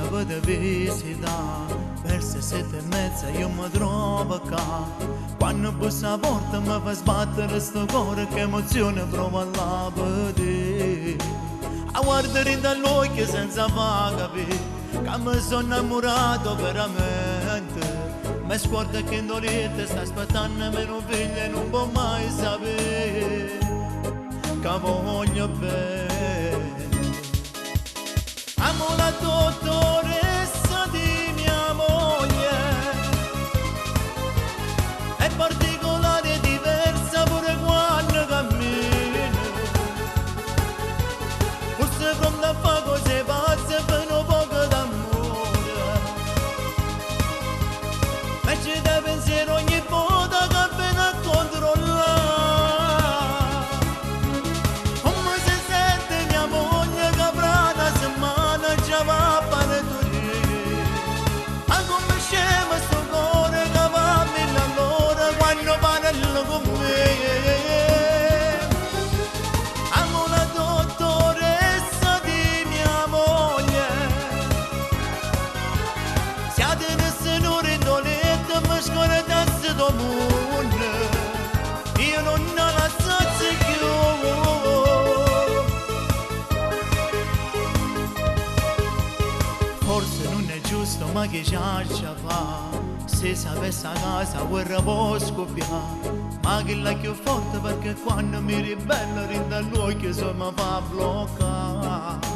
vede visita, verso 7:30 io mi trovo qua. Quando bussa la porta mi fa sbattere sto cuore, che emozione provo a vedere. A guardare dall'occhio senza far capire che mi sono innamorato veramente. Mi scorda che in dolente sta aspettando meno figlio e non può mai sapere che voglio bene. Amo la dottoressa di mia moglie, è particolare e diversa pure quando cammina. Forse pronta a fare cose pazze per un poco d'amore, ma ci deve pensiero ogni volta che viene a controllare. Come si sente mia moglie che fra una setmana già va a fare turire. Ma come scema sto cuore che va a 1000 all'ora quando parla con me. Amo la dottoressa di mia moglie, siate nessuno indolente, mi scordasse do mondo, io non la sazio più. Forse non è giusto ma che già ci fa, se sapesse a casa guerra può scoppiare, ma che la più forte perché quando mi ribello rinda all'occhio se mi fa bloccare.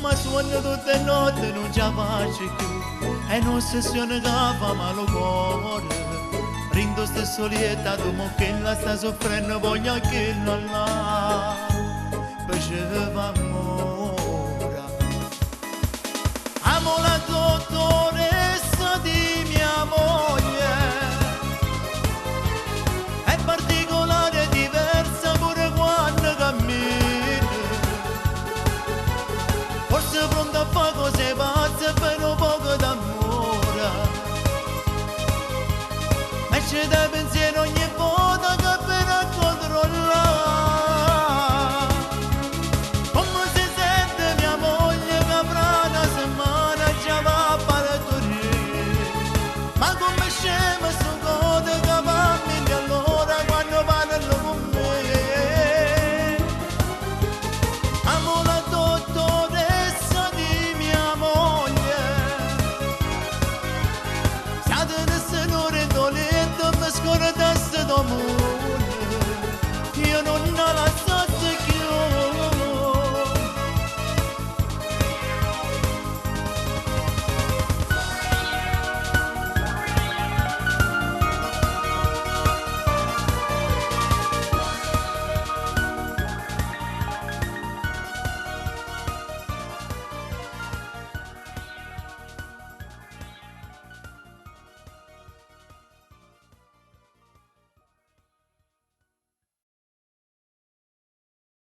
Ma suono tutte le notte non ci faccio più, è un'ossessione che fa male al cuore. Rindo stesso lieta, dopo che la sta soffrendo voglio che non la faceva amore.